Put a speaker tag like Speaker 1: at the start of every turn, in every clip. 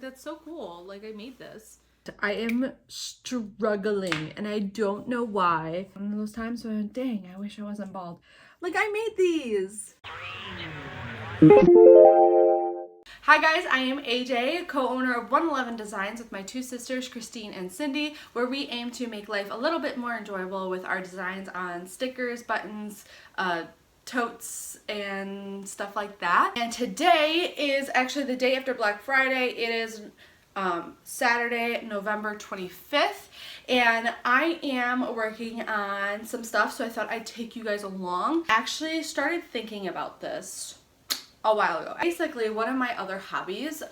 Speaker 1: That's so cool. Like, I made this.
Speaker 2: I am struggling and I don't know why. One of those times when, dang, I wish I wasn't bald. Like, I made these.
Speaker 1: Hi guys, I am AJ, co-owner of 111 Designs with my two sisters, Christine and Cindy, where we aim to make life a little bit more enjoyable with our designs on stickers, buttons, totes, and stuff like that. And today is actually the day after Black Friday. It is Saturday, November 25th, and I am working on some stuff, so I thought I'd take you guys along. Actually started thinking about this a while ago. Basically, one of my other hobbies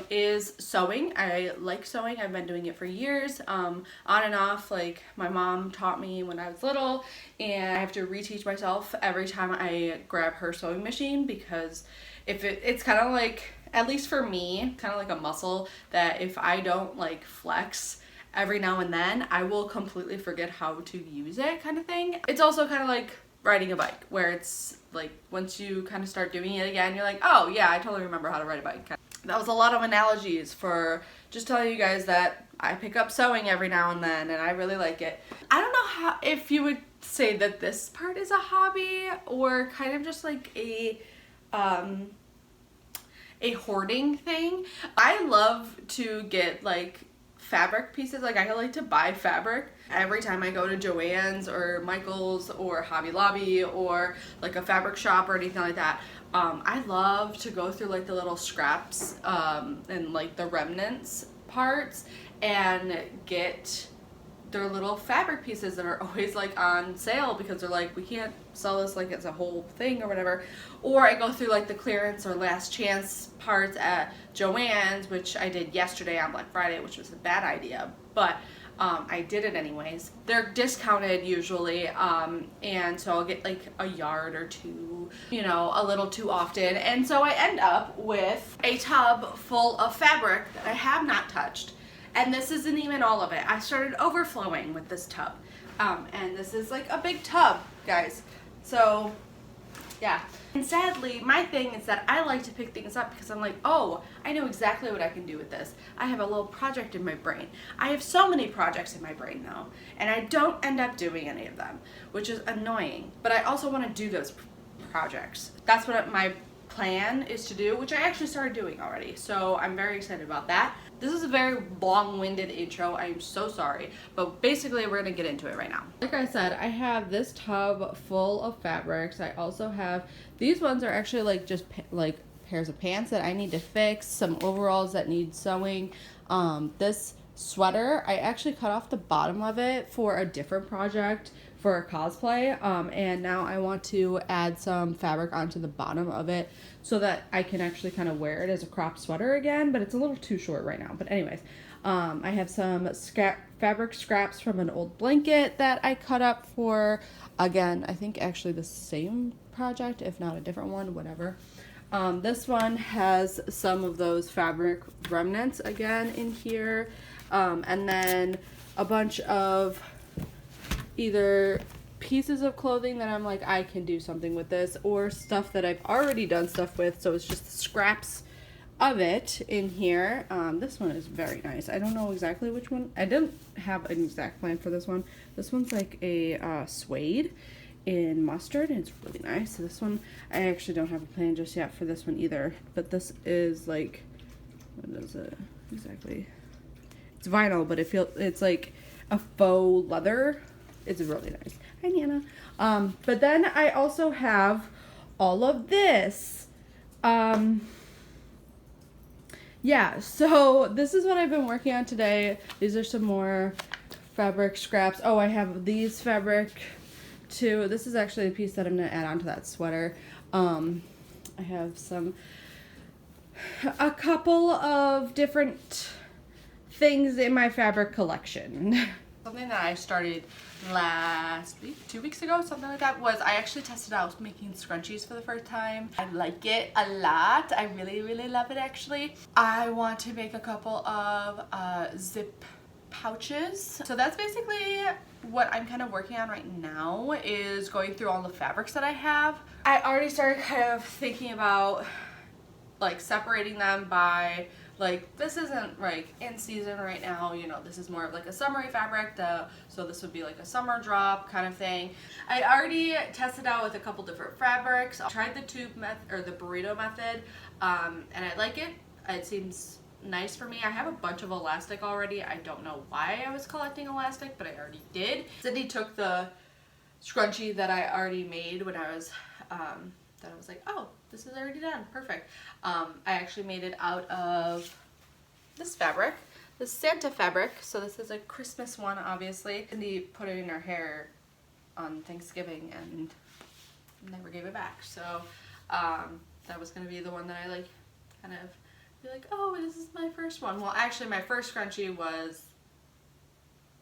Speaker 1: is sewing. I like sewing. I've been doing it for years, on and off. Like, my mom taught me when I was little, and I have to reteach myself every time I grab her sewing machine, because if it's kind of like, at least for me, kind of like a muscle that if I don't like flex every now and then, I will completely forget how to use it, kind of thing. It's also kind of like riding a bike, where it's like once you kind of start doing it again, you're like, oh yeah, I totally remember how to ride a bike. That was a lot of analogies for just telling you guys that I pick up sewing every now and then, and I really like it. I don't know how, if you would say that this part is a hobby or kind of just like a hoarding thing. I love to get like fabric pieces. Like, I like to buy fabric every time I go to Joann's or Michael's or Hobby Lobby or like a fabric shop or anything like that. I love to go through like the little scraps and like the remnants parts and get their little fabric pieces that are always like on sale, because they're like, we can't sell this like it's a whole thing or whatever. Or I go through like the clearance or last chance parts at Joann's, which I did yesterday on Black Friday, which was a bad idea, but I did it anyways. They're discounted usually, and so I'll get like a yard or two, you know, a little too often, and so I end up with a tub full of fabric that I have not touched. And this isn't even all of it. I started overflowing with this tub. And this is like a big tub, guys. So, yeah. And sadly, my thing is that I like to pick things up because I'm like, oh, I know exactly what I can do with this. I have a little project in my brain. I have so many projects in my brain though, and I don't end up doing any of them, which is annoying. But I also want to do those projects. That's what my plan is to do, which I actually started doing already. So I'm very excited about that. This is a very long-winded intro. I am so sorry, but basically we're gonna get into it right now. Like I said, I have this tub full of fabrics. I also have, these ones are actually like just like pairs of pants that I need to fix, some overalls that need sewing. This sweater, I actually cut off the bottom of it for a different project, for a cosplay, and now I want to add some fabric onto the bottom of it so that I can actually kind of wear it as a cropped sweater again, but it's a little too short right now. But anyways, I have some fabric scraps from an old blanket that I cut up for, again, I think actually the same project, if not a different one, whatever. This one has some of those fabric remnants again in here, and then a bunch of either pieces of clothing that I'm like, I can do something with this, or stuff that I've already done stuff with, so it's just scraps of it in here. This one is very nice. I don't know exactly which one. I didn't have an exact plan for this one. This one's like a suede in mustard, and it's really nice. So this one, I actually don't have a plan just yet for this one either, but this is like, what is it exactly? It's vinyl, but it's like a faux leather. It's really nice. Hi, Nana. But then I also have all of this. Yeah, so this is what I've been working on today. These are some more fabric scraps. Oh, I have these fabric too. This is actually a piece that I'm going to add onto that sweater. I have a couple of different things in my fabric collection. Something that I started last week, 2 weeks ago, something like that, was I actually tested out making scrunchies for the first time. I like it a lot. I really, really love it actually. I want to make a couple of zip pouches. So that's basically what I'm kind of working on right now, is going through all the fabrics that I have. I already started kind of thinking about like separating them by Like, this isn't like in season right now, you know, this is more of like a summery fabric, so this would be like a summer drop kind of thing. I already tested out with a couple different fabrics. I tried the tube method or the burrito method, and I like it. It seems nice for me. I have a bunch of elastic already. I don't know why I was collecting elastic, but I already did. Sydney took the scrunchie that I already made when I was, that I was like, oh, this is already done, perfect. I actually made it out of this fabric, this Santa fabric. So this is a Christmas one, obviously. Cindy put it in her hair on Thanksgiving and never gave it back. So that was gonna be the one that I like kind of be like, oh, this is my first one. Well, actually my first scrunchie was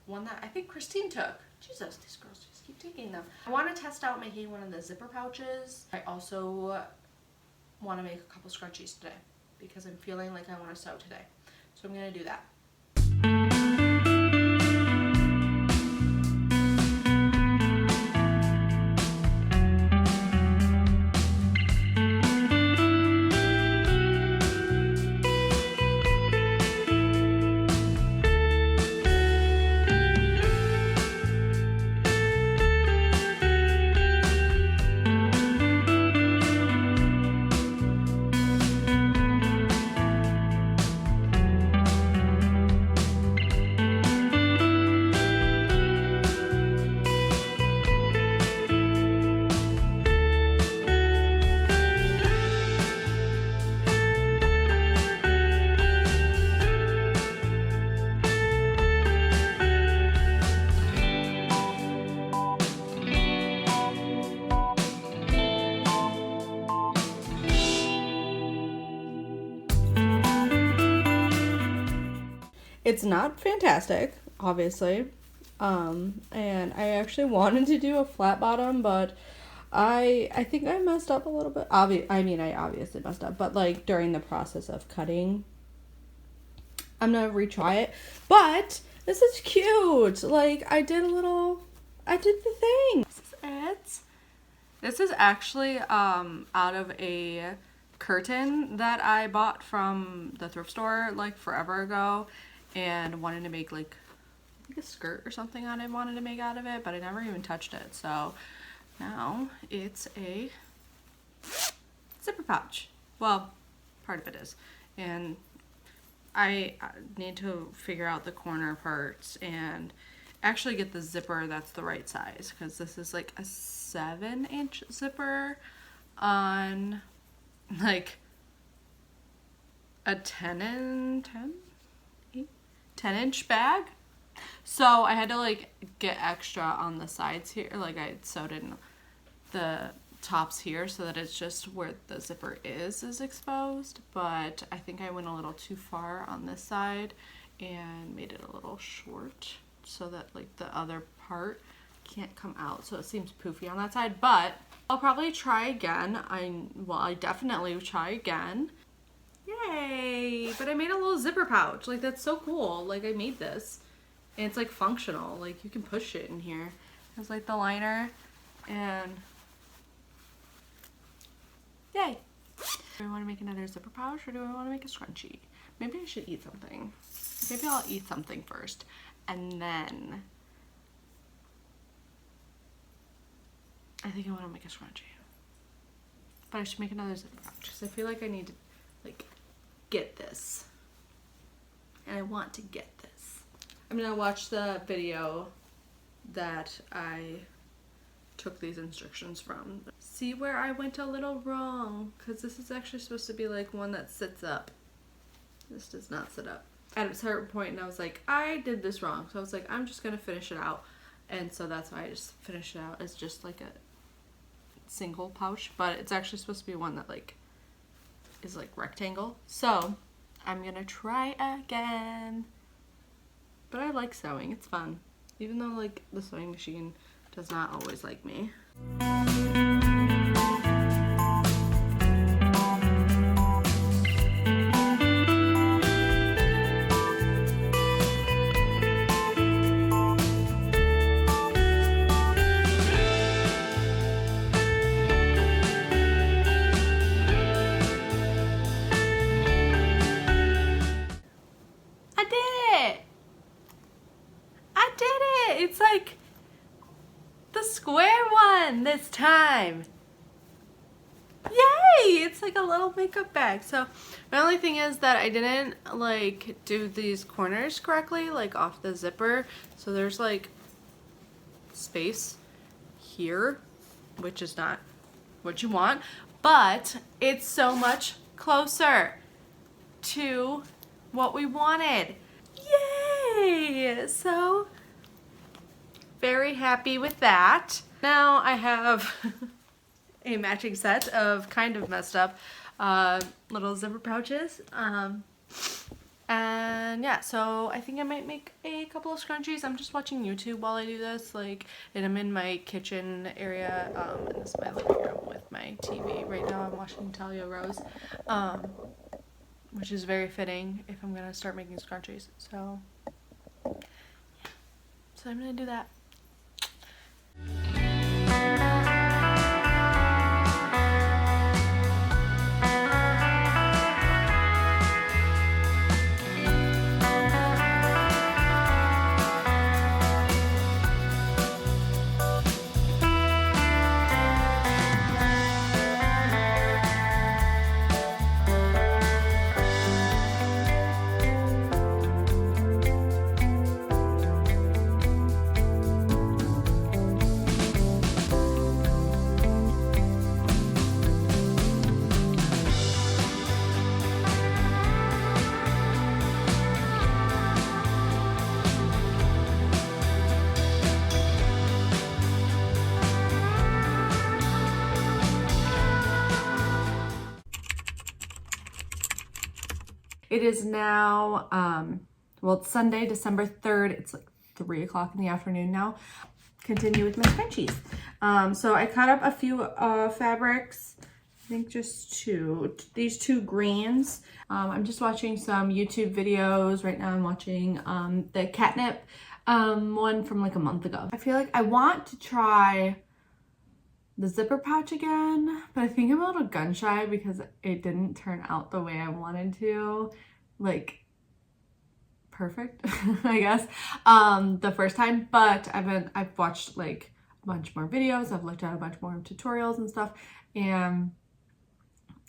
Speaker 1: one that I think Christine took. Jesus, these girls just keep taking them. I want to test out making one of the zipper pouches. I also want to make a couple scrunchies today because I'm feeling like I want to sew today. So I'm going to do that. It's not fantastic, obviously, and I actually wanted to do a flat bottom, but I think I messed up a little bit. I obviously messed up, but like during the process of cutting, I'm gonna retry it. But this is cute. Like I did the thing. This is it. This is actually out of a curtain that I bought from the thrift store like forever ago. And wanted to make like a skirt or something I wanted to make out of it, but I never even touched it. So now it's a zipper pouch. Well, part of it is. And I need to figure out the corner parts and actually get the zipper that's the right size, because this is like a 7-inch zipper on like a 10-inch bag. So I had to like get extra on the sides here. Like I sewed in the tops here so that it's just where the zipper is exposed. But I think I went a little too far on this side and made it a little short so that like the other part can't come out. So it seems poofy on that side, but I'll probably try again. I definitely try again. Yay! But I made a little zipper pouch. Like, that's so cool. Like, I made this. And it's, like, functional. Like, you can push it in here. It's, like, the liner. And... yay! Do I want to make another zipper pouch or do I want to make a scrunchie? Maybe I should eat something. Maybe I'll eat something first. And then... I think I want to make a scrunchie. But I should make another zipper pouch. Because I feel like I need to, like... get this, and I want to get this. I'm gonna watch the video that I took these instructions from. See where I went a little wrong, because this is actually supposed to be like one that sits up. This does not sit up. At a certain point, and I was like, I did this wrong. So I was like, I'm just gonna finish it out, and so that's why I just finished it out as just like a single pouch, but it's actually supposed to be one that like is like rectangle. So I'm gonna try again. But I like sewing, it's fun. Even though like the sewing machine does not always like me. like the square one this time. Yay! It's like a little makeup bag. So my only thing is that I didn't like do these corners correctly, like off the zipper. So there's like space here, which is not what you want, but it's so much closer to what we wanted. Yay! So very happy with that. Now I have a matching set of kind of messed up little zipper pouches. And yeah, so I think I might make a couple of scrunchies. I'm just watching YouTube while I do this, like, and I'm in my kitchen area, and this is my living room with my TV. Right now I'm watching Talia Rose, which is very fitting if I'm gonna start making scrunchies. So yeah, so I'm gonna do that. It is now, well, it's Sunday, December 3rd. It's like 3 o'clock in the afternoon now. Continue with my scrunchies. So I cut up a few fabrics. I think just two. These two greens. I'm just watching some YouTube videos. Right now I'm watching the catnip one from like a month ago. I feel like I want to try the zipper pouch again, but I think I'm a little gun shy because it didn't turn out the way I wanted to, like perfect, I guess, the first time. But I've watched like a bunch more videos, I've looked at a bunch more tutorials and stuff, and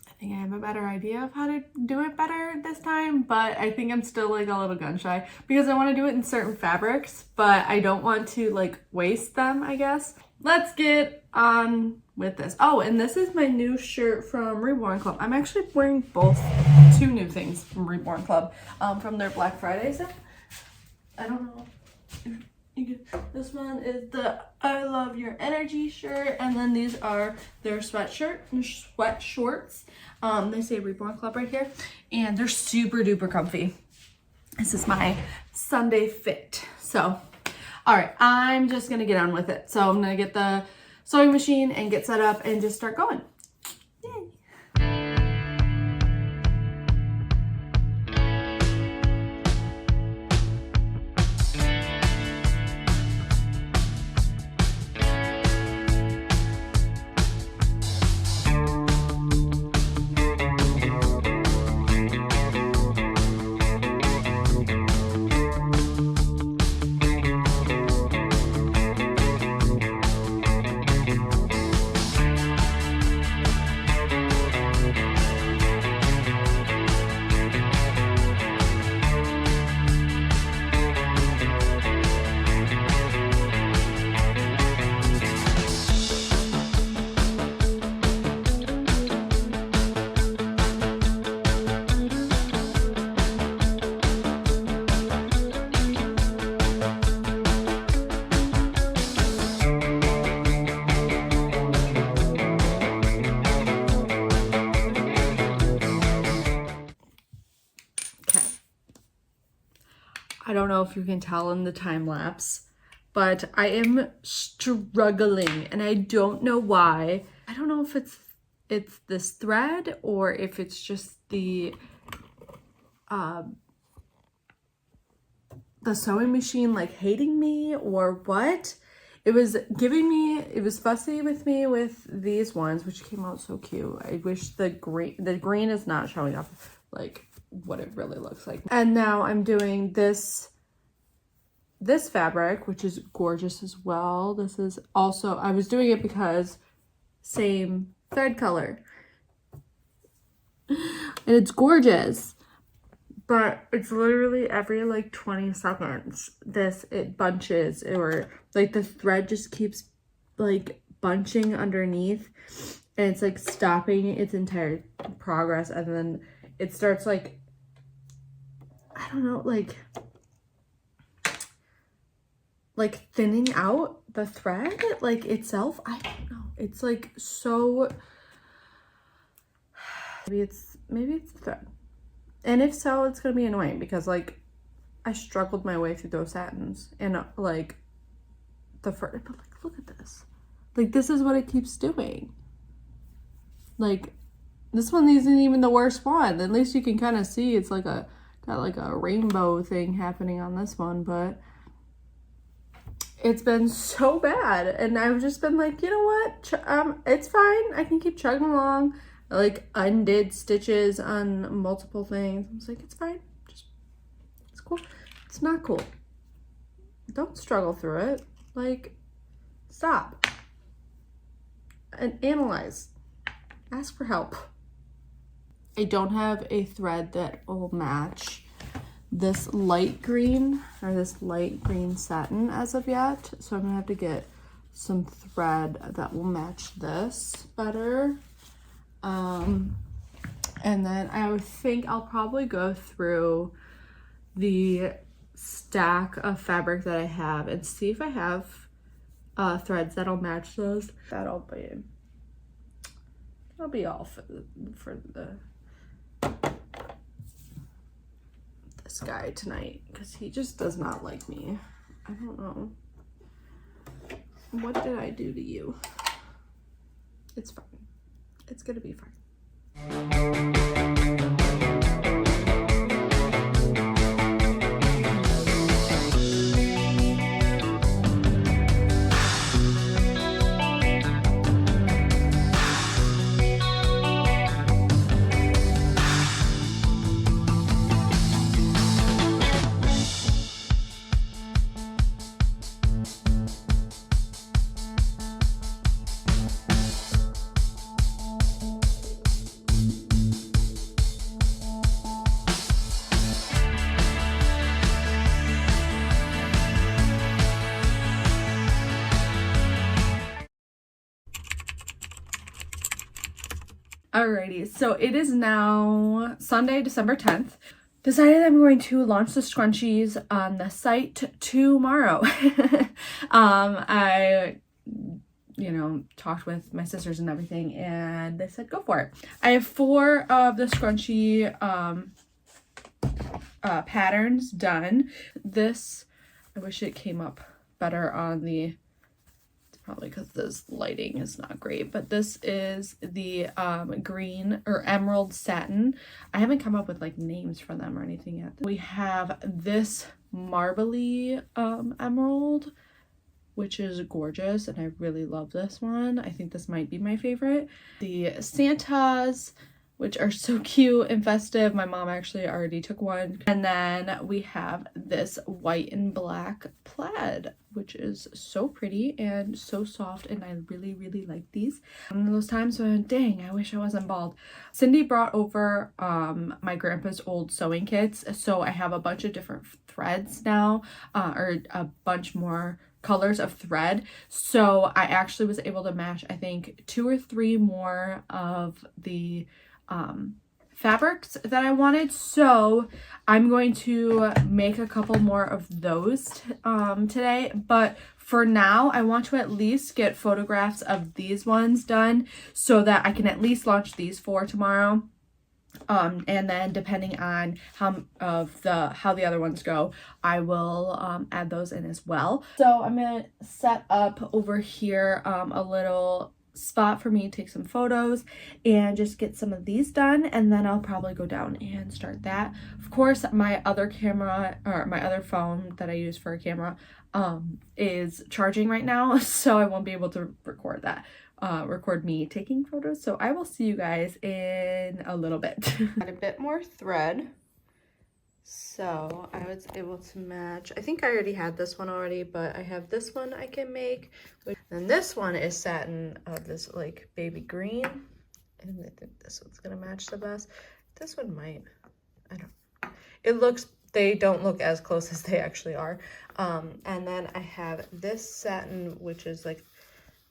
Speaker 1: I think I have a better idea of how to do it better this time. But I think I'm still like a little gun shy because I want to do it in certain fabrics, but I don't want to like waste them, I guess. Let's get on with this. Oh, and this is my new shirt from Reborn Club. I'm actually wearing two new things from Reborn Club, from their Black Friday sale. I don't know if you get, this one is the I Love Your Energy shirt, and then these are their sweat shorts. They say Reborn Club right here, and they're super duper comfy. This is my Sunday fit. So all right, I'm just gonna get on with it. So I'm gonna get the sewing machine and get set up and just start going. Yay. I don't know if you can tell in the time lapse, but I am struggling and I don't know why. I don't know if it's this thread or if it's just the sewing machine like hating me or what. It was fussy with me with these ones, which came out so cute. I wish the green is not showing up like what it really looks like. And now I'm doing this
Speaker 2: this fabric, which is gorgeous as well. This is also, I was doing it because same thread color. And it's gorgeous. But it's literally every like 20 seconds it bunches, or like the thread just keeps like bunching underneath, and it's like stopping its entire progress, and then it starts like, I don't know, like thinning out the thread like itself. I don't know, it's like so, maybe it's the thread. And if so, it's gonna be annoying because like I struggled my way through those satins, and like the first, but like look at this, like this is what it keeps doing. Like this one isn't even the worst one. At least you can kind of see it's like got like a rainbow thing happening on this one, but it's been so bad, and I've just been like, you know what, it's fine, I can keep chugging along. I like undid stitches on multiple things. I was like, it's fine, just, it's cool. It's not cool. Don't struggle through it. Like, stop and analyze, ask for help. I don't have a thread that will match this light green satin as of yet, so I'm gonna have to get some thread that will match this better. And then I would think I'll probably go through the stack of fabric that I have and see if I have threads that'll match those. That'll be all for this guy tonight, because he just does not like me. I don't know. What did I do to you? It's fine. It's gonna be fine. Alrighty, so it is now Sunday, December 10th. Decided I'm going to launch the scrunchies on the site tomorrow. I talked with my sisters and everything, and they said go for it. I have 4 of the scrunchie patterns done. This, I wish it came up better on the, probably because this lighting is not great, but this is the green or emerald satin. I haven't come up with like names for them or anything yet. We have this marbly emerald, which is gorgeous, and I really love this one. I think this might be my favorite. The Santas, which are so cute and festive. My mom actually already took one. And then we have this white and black plaid, which is so pretty and so soft, and I really, really like these. One of those times when, dang, I wish I wasn't bald. Cindy brought over my grandpa's old sewing kits, so I have a bunch of different threads now, or a bunch more colors of thread. So I actually was able to match, I think, 2 or 3 more of the fabrics that I wanted, so I'm going to make a couple more of those today. But for now, I want to at least get photographs of these ones done so that I can at least launch these 4 tomorrow. And then depending on how the other ones go, I will add those in as well. So I'm gonna set up over here a little spot for me to take some photos and just get some of these done, and then I'll probably go down and start that. Of course, my other camera, or my other phone that I use for a camera, is charging right now, so I won't be able to record that. Record me taking photos. So I will see you guys in a little bit. Add a bit more thread So I was able to match, I think I already had this one already, but I have this one I can make. And this one is satin of this like baby green. And I think this one's gonna match the best. This one might, I don't know. It looks, they don't look as close as they actually are. And then I have this satin, which is like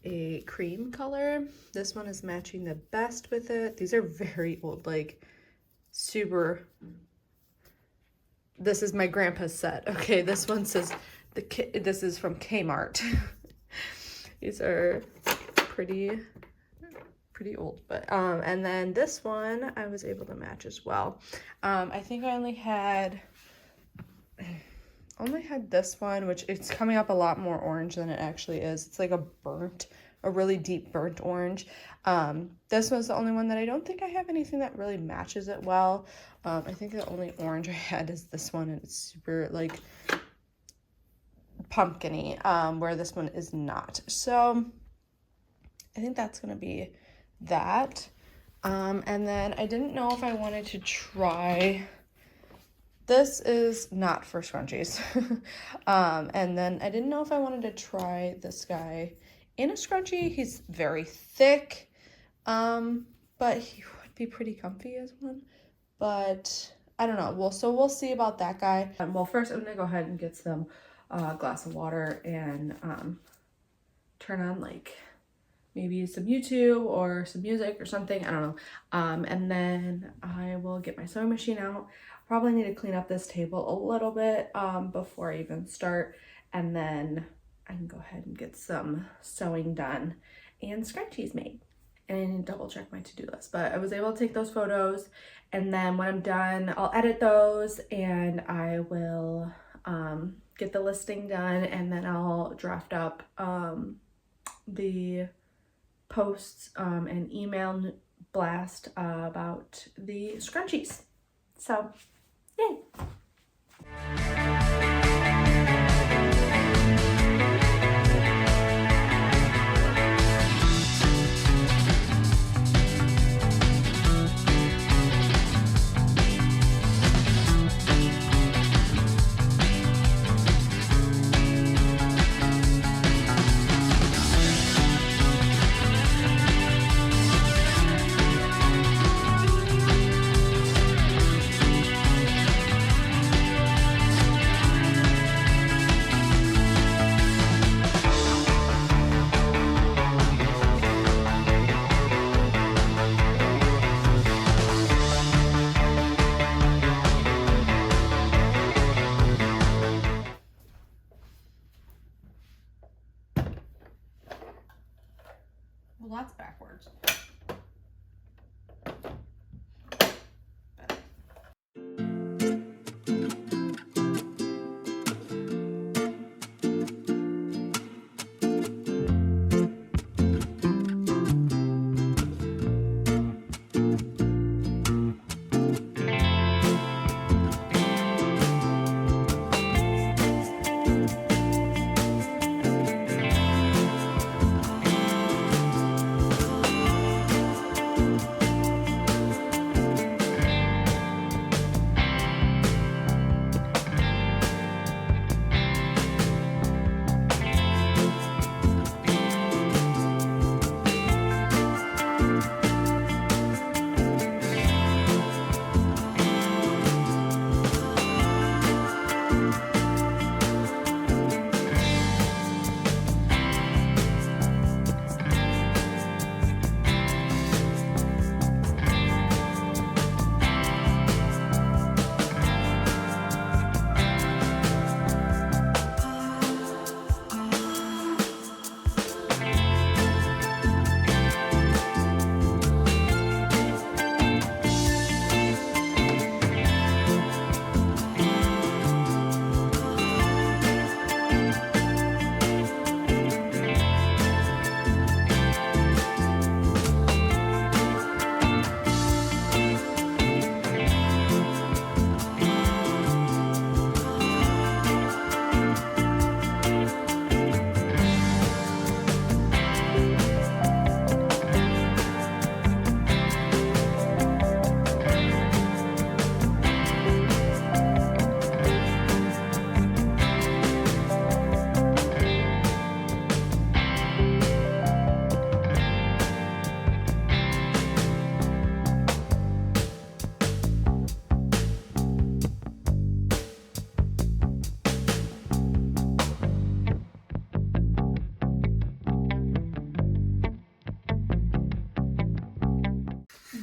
Speaker 2: a cream color. This one is matching the best with it. These are very old, like super. This is my grandpa's set. Okay, this one says this is from Kmart. These are pretty old, but and then this one I was able to match as well. I think I only had this one, which it's coming up a lot more orange than it actually is. It's like a really deep burnt orange. This was the only one that I don't think I have anything that really matches it well. I think the only orange I had is this one, and it's super like pumpkin-y, where this one is not. So I think that's gonna be that. And then I didn't know if I wanted to try, this is not for scrunchies. And then I didn't know if I wanted to try this guy in a scrunchie. He's very thick, but he would be pretty comfy as one. But I don't know. We'll see about that guy. Well, first I'm gonna go ahead and get some glass of water and turn on like maybe some YouTube or some music or something. I don't know. And then I will get my sewing machine out. Probably need to clean up this table a little bit before I even start. And then I can go ahead and get some sewing done and scrunchies made. And I need to double check my to-do list. But I was able to take those photos. And then when I'm done, I'll edit those and I will get the listing done. And then I'll draft up the posts and email blast about the scrunchies. So, yay! Well, that's backwards.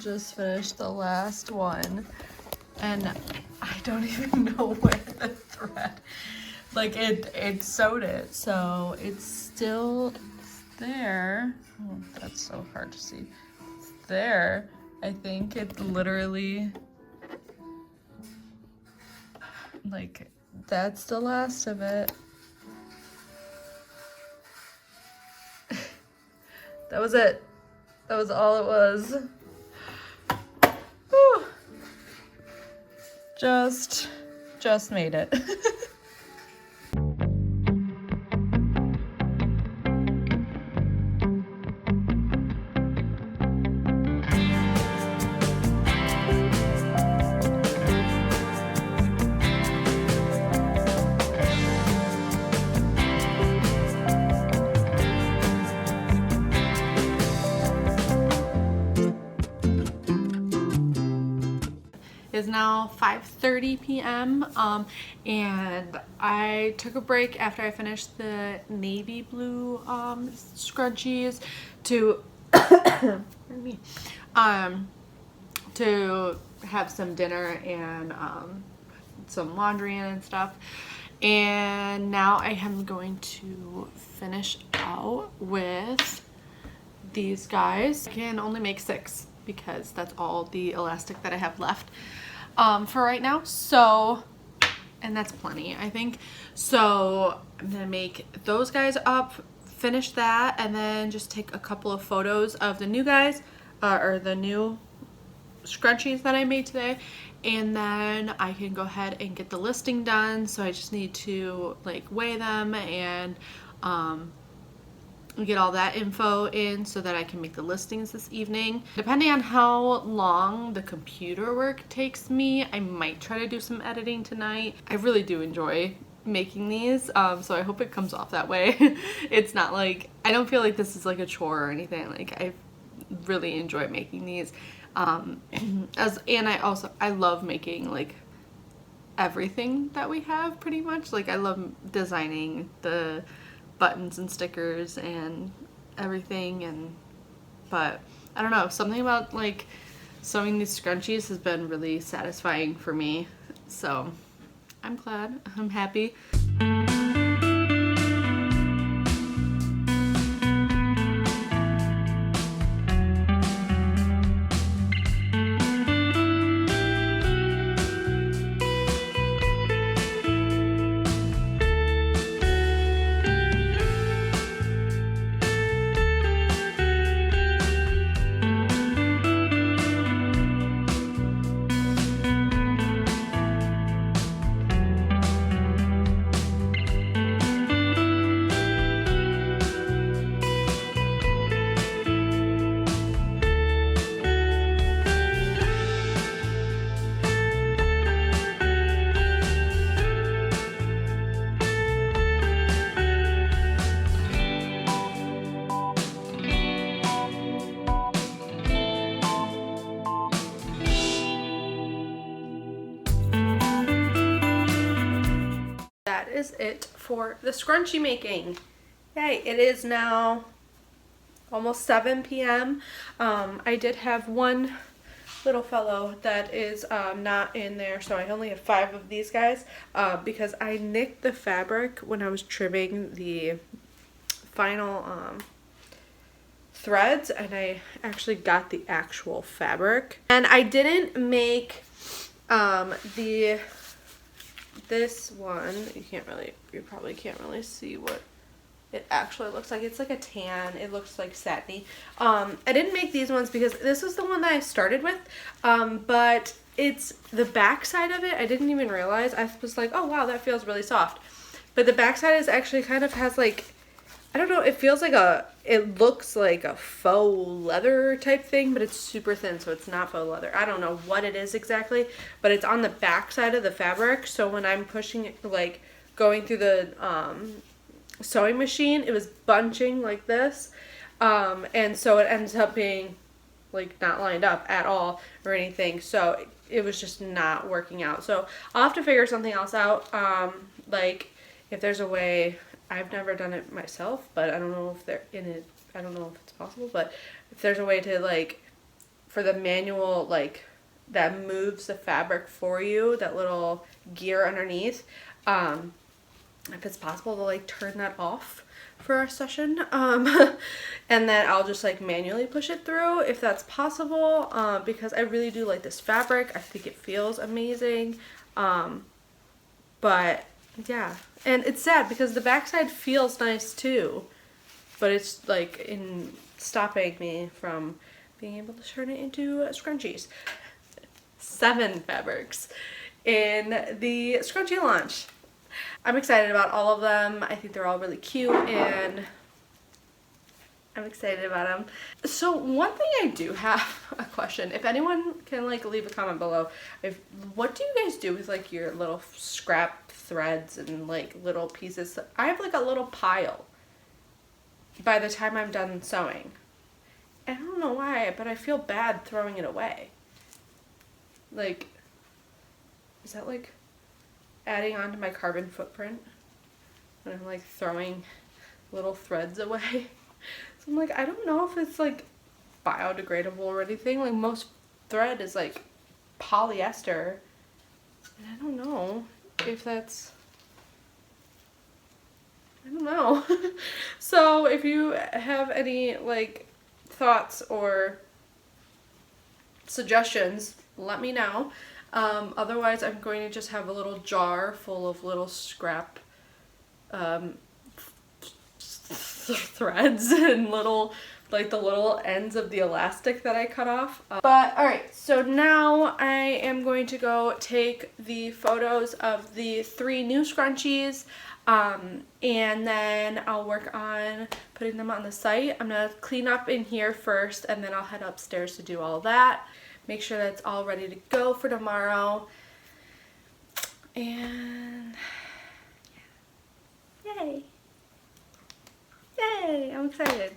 Speaker 2: just finished the last one, and I don't even know where the thread, like it sewed it, so it's still there. Oh, that's so hard to see. It's there. I think it literally, like, that's the last of it. That was it. That was all it was. Whew. Just made it. Is now 5:30 p.m. And I took a break after I finished the navy blue scrunchies to pardon me, to have some dinner and some laundry and stuff. And now I am going to finish out with these guys. I can only make 6 because that's all the elastic that I have left for right now. So, and that's plenty, I think. So I'm gonna make those guys up, finish that, and then just take a couple of photos of the new guys, or the new scrunchies that I made today, and then I can go ahead and get the listing done. So I just need to like weigh them and get all that info in so that I can make the listings this evening. Depending on how long the computer work takes me, I might try to do some editing tonight. I really do enjoy making these, so I hope it comes off that way. It's not like, I don't feel like this is like a chore or anything. Like, I really enjoy making these. And I love making like everything that we have pretty much. Like, I love designing the buttons and stickers and everything, but I don't know, something about like sewing these scrunchies has been really satisfying for me, so I'm glad, I'm happy. That is it for the scrunchie making. Yay, it is now almost 7 p.m. I did have one little fellow that is not in there, so I only have 5 of these guys because I nicked the fabric when I was trimming the final threads, and I actually got the actual fabric. And I didn't make this one, you probably can't really see what it actually looks like. It's like a tan, it looks like satiny. I didn't make these ones because this was the one that I started with, but it's the back side of it, I didn't even realize. I was like, oh wow, that feels really soft. But the back side is actually kind of has like, I don't know, it looks like a faux leather type thing, but it's super thin, so it's not faux leather. I don't know what it is exactly, but it's on the back side of the fabric, so when I'm pushing it, like going through the sewing machine, it was bunching like this, and so it ends up being like not lined up at all or anything, so it was just not working out. So I'll have to figure something else out, like if there's a way. I've never done it myself, but I don't know if I don't know if it's possible, but if there's a way to like
Speaker 1: for the manual, like, that moves the fabric for you, that little gear underneath, if it's possible to like turn that off for our session, and then I'll just like manually push it through if that's possible, because I really do like this fabric. I think it feels amazing, but yeah, and it's sad because the backside feels nice too, but it's like in stopping me from being able to turn it into scrunchies. 7 fabrics in the scrunchie launch. I'm excited about all of them. I think they're all really cute and I'm excited about them. So one thing I do have a question. If anyone can like leave a comment below, what do you guys do with like your little scrap threads and like little pieces? I have like a little pile by the time I'm done sewing. I don't know why, but I feel bad throwing it away. Like, is that like adding on to my carbon footprint when I'm like throwing little threads away? So I'm like, I don't know if it's like biodegradable or anything. Like most thread is like polyester, and I don't know if that's, I don't know. So if you have any like thoughts or suggestions, let me know. Otherwise I'm going to just have a little jar full of little scrap threads and little, like the little ends of the elastic that I cut off. But alright, so now I am going to go take the photos of the 3 new scrunchies, and then I'll work on putting them on the site. I'm gonna clean up in here first and then I'll head upstairs to do all that. Make sure that's all ready to go for tomorrow. And yeah. Yay! Yay! I'm excited.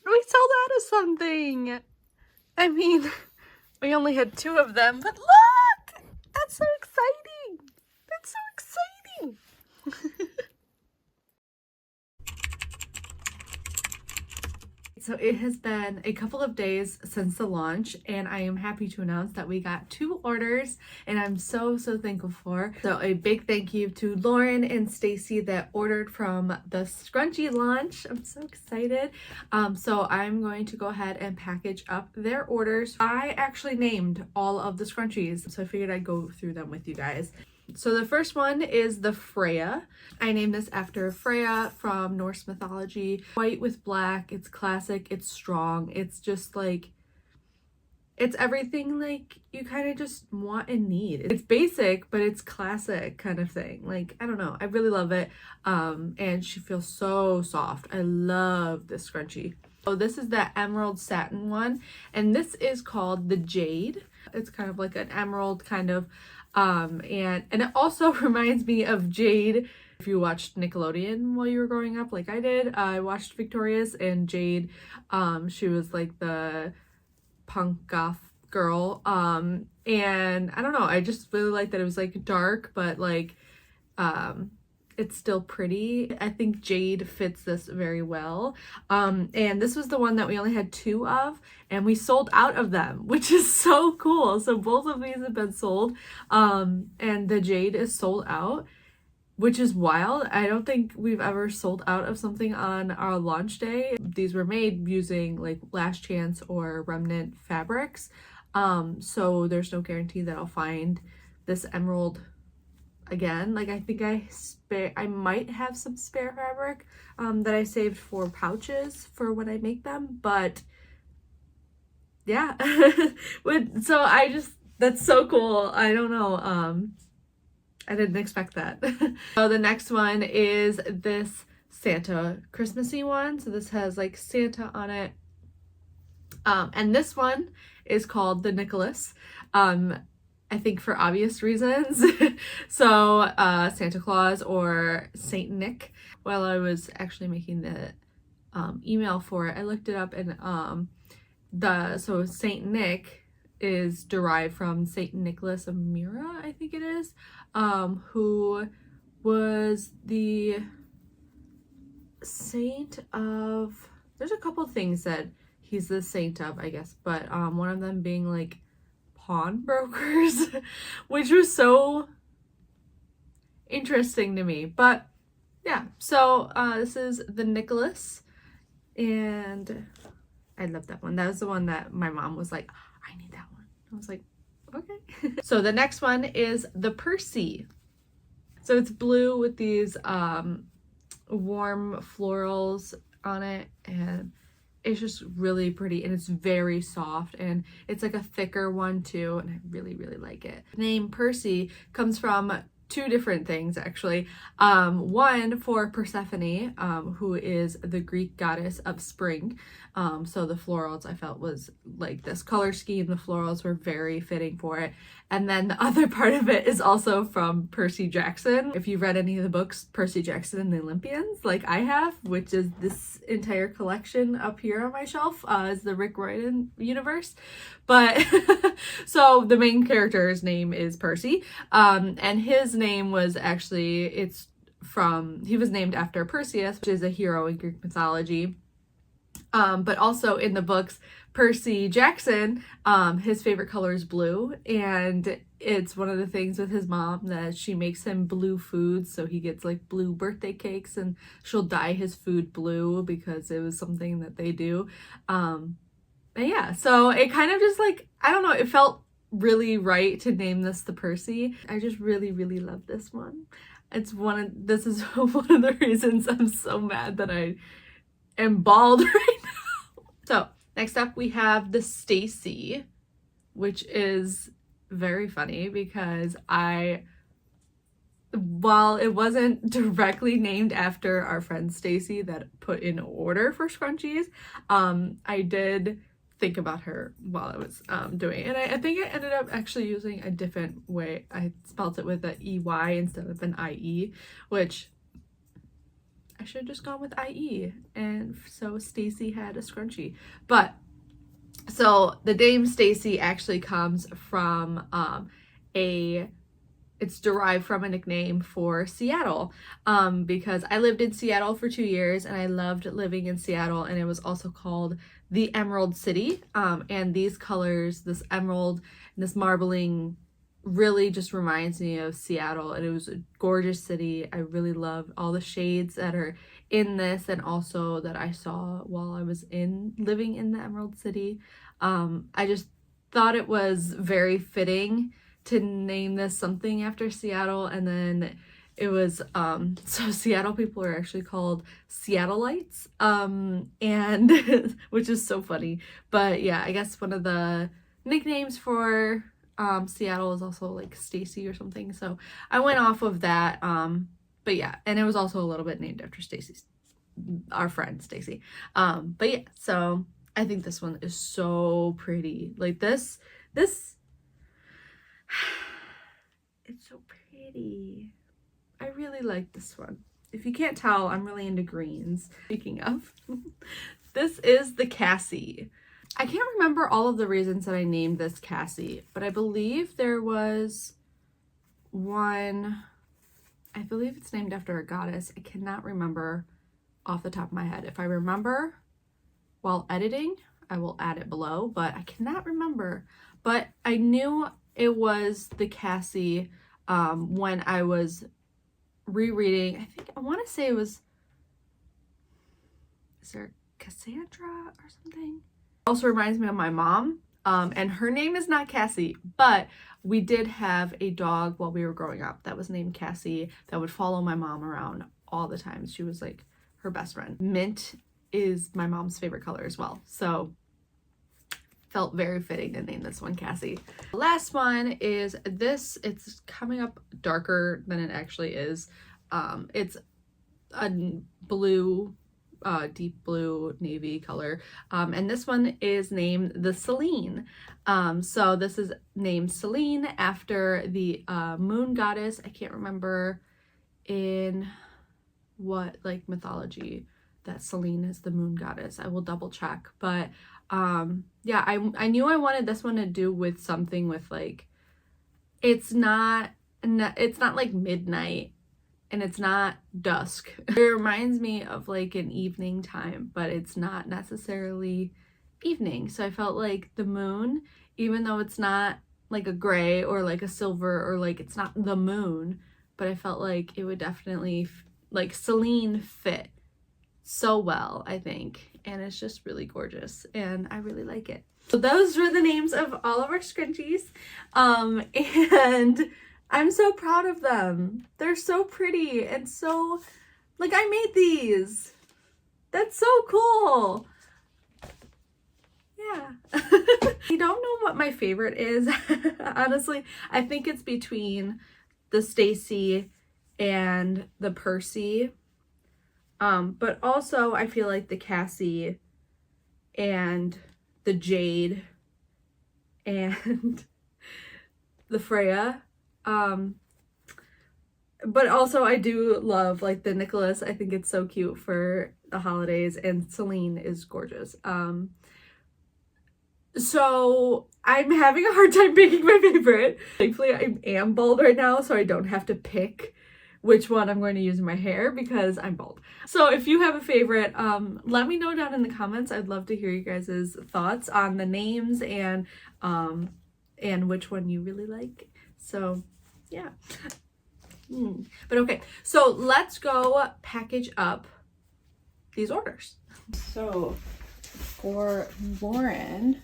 Speaker 1: We sold out of something. I mean, we only had 2 of them, but look! That's so exciting! That's so exciting! So it has been a couple of days since the launch, and I am happy to announce that we got 2 orders, and I'm so thankful for. So a big thank you to Lauren and Stacy that ordered from the scrunchie launch. I'm so excited. So I'm going to go ahead and package up their orders. I actually named all of the scrunchies, so I figured I'd go through them with you guys. So the first one is the Freya. I named this after Freya from Norse mythology. White with black, it's classic, it's strong, it's just like, it's everything like you kind of just want and need. It's basic, but it's classic kind of thing. Like, I don't know, I really love it. And she feels so soft. I love this scrunchie. So this is the emerald satin one, and this is called the Jade. It's kind of like an emerald kind of, and it also reminds me of Jade. If you watched Nickelodeon while you were growing up like I did, I watched Victorious, and Jade, she was like the punk goth girl, and I don't know, I just really like that it was like dark but like it's still pretty. I think Jade fits this very well. And this was the one that we only had 2 of, and we sold out of them, which is so cool. So both of these have been sold, and the Jade is sold out, which is wild. I don't think we've ever sold out of something on our launch day. These were made using like last chance or remnant fabrics.
Speaker 2: So there's no guarantee that I'll find this emerald again. Like, I think I might have some spare fabric that I saved for pouches for when I make them, but yeah. So that's so cool. I don't know. I didn't expect that. So the next one is this Santa Christmassy one. So this has like Santa on it. And this one is called the Nicholas. I think for obvious reasons. So Santa Claus or Saint Nick. While I was actually making the email for it, I looked it up, and so Saint Nick is derived from Saint Nicholas of Myra, I think it is, who was the saint of, there's a couple things that he's the saint of, I guess, but one of them being like pawnbrokers, which was so interesting to me. But yeah, so this is the Nicholas, and I love that one. That was the one that my mom was like, I need that one. I was like, okay. So the next one is the Percy. So it's blue with these warm florals on it, and it's just really pretty, and it's very soft, and it's like a thicker one too, and I really, really like it. The name Percy comes from two different things, actually. One for Persephone, who is the Greek goddess of spring. So the florals I felt was like this color scheme, the florals were very fitting for it. And then the other part of it is also from Percy Jackson. If you've read any of the books, Percy Jackson and the Olympians, like I have, which is this entire collection up here on my shelf, is the Rick Riordan universe. But so the main character's name is Percy, and his name was actually, he was named after Perseus, which is a hero in Greek mythology. But also in the books, Percy Jackson, his favorite color is blue, and it's one of the things with his mom that she makes him blue foods, so he gets like blue birthday cakes, and she'll dye his food blue because it was something that they do. And yeah, so it kind of just like, I don't know, it felt really right to name this the Percy. I just really, really love this one. This is one of the reasons I'm so mad that I am bald right now. So next up we have the Stacy, which is very funny because while it wasn't directly named after our friend Stacy that put in order for scrunchies, I did think about her while I was doing it. And I think I ended up actually using a different way. I spelled it with an EY instead of an IE, which I should have just gone with IE. And so Stacy had a scrunchie. But so the name Stacy actually comes from it's derived from a nickname for Seattle, because I lived in Seattle for 2 years, and I loved living in Seattle, and it was also called the Emerald City. And these colors, this emerald and this marbling, really just reminds me of Seattle, and it was a gorgeous city. I really loved all the shades that are in this, and also that I saw while I was living in the Emerald City. I just thought it was very fitting to name this something after Seattle. And then it was so Seattle people are actually called Seattleites, and which is so funny. But yeah, I guess one of the nicknames for Seattle is also like Stacy or something, so I went off of that. But yeah, and it was also a little bit named after our friend Stacy. But yeah, so I think this one is so pretty. Like this it's so pretty. I really like this one. If you can't tell, I'm really into greens. Speaking of, this is the Cassie. I can't remember all of the reasons that I named this Cassie, but I believe there was one, I believe it's named after a goddess. I cannot remember off the top of my head. If I remember while editing, I will add it below, but I cannot remember. But I knew it was the Cassie when I was rereading. I want to say it was, is there Cassandra or something? Also reminds me of my mom. And her name is not Cassie, but we did have a dog while we were growing up that was named Cassie that would follow my mom around all the time. She was like her best friend. Mint is my mom's favorite color as well. So felt very fitting to name this one Cassie. The last one is this. It's coming up darker than it actually is. It's a blue, deep blue navy color, and this one is named the Selene. So this is named Selene after the moon goddess. I can't remember in what like mythology that Selene is the moon goddess. I will double check, but yeah, I knew I wanted this one to do with something with like, it's not like midnight and it's not dusk. It reminds me of like an evening time, but it's not necessarily evening. So I felt like the moon, even though it's not like a gray or like a silver or like it's not the moon, but I felt like it would definitely like Selene fit so well, I think, and it's just really gorgeous and I really like it. So those were the names of all of our scrunchies, and I'm so proud of them. They're so pretty and so, like, I made these. That's so cool. Yeah. I don't know what my favorite is. Honestly, I think it's between the Stacy and the Percy. But also I feel like the Cassie and the Jade and the Freya. But also I do love like the Nicholas. I think it's so cute for the holidays, and Selene is gorgeous. So I'm having a hard time picking my favorite. Thankfully I am bald right now, so I don't have to pick which one I'm going to use in my hair because I'm bald. So if you have a favorite, let me know down in the comments. I'd love to hear you guys' thoughts on the names and which one you really like. So yeah. But okay, so let's go package up these orders. So for Lauren,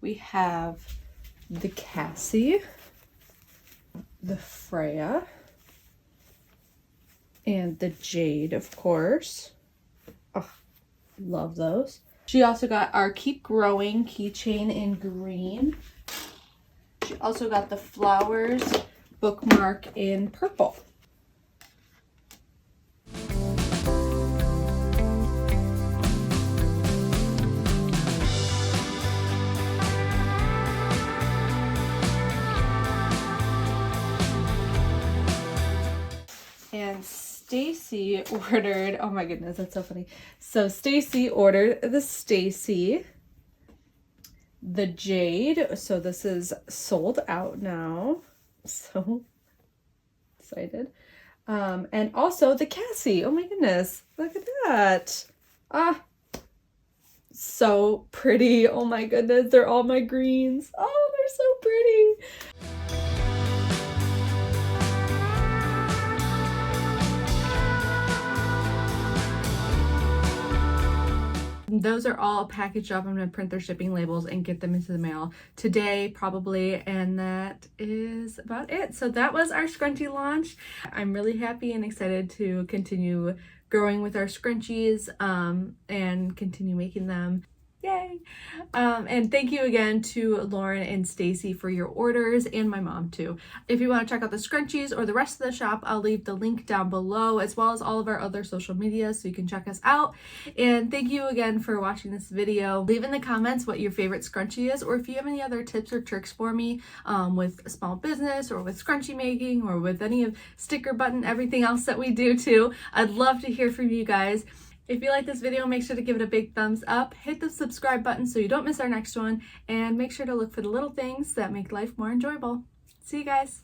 Speaker 2: we have the Cassie, the Freya, and the Jade, of course. Oh, love those. She also got our Keep Growing keychain in green. She also got the flowers bookmark in purple. And Stacy ordered, oh my goodness, that's so funny. So Stacy ordered the Stacy, the Jade. So this is sold out now. So excited. And also the Cassie. Oh my goodness. Look at that. Ah, so pretty. Oh my goodness. They're all my greens. Oh, they're so pretty. Those are all packaged up. I'm going to print their shipping labels and get them into the mail today, probably. And that is about it. So that was our scrunchie launch. I'm really happy and excited to continue growing with our scrunchies and continue making them. Yay! And thank you again to Lauren and Stacy for your orders, and my mom too. If you want to check out the scrunchies or the rest of the shop, I'll leave the link down below, as well as all of our other social media, so you can check us out. And thank you again for watching this video. Leave in the comments what your favorite scrunchie is, or if you have any other tips or tricks for me with small business or with scrunchie making or with any of sticker button, everything else that we do too. I'd love to hear from you guys. If you like this video, make sure to give it a big thumbs up, hit the subscribe button so you don't miss our next one, and make sure to look for the little things that make life more enjoyable. See you guys!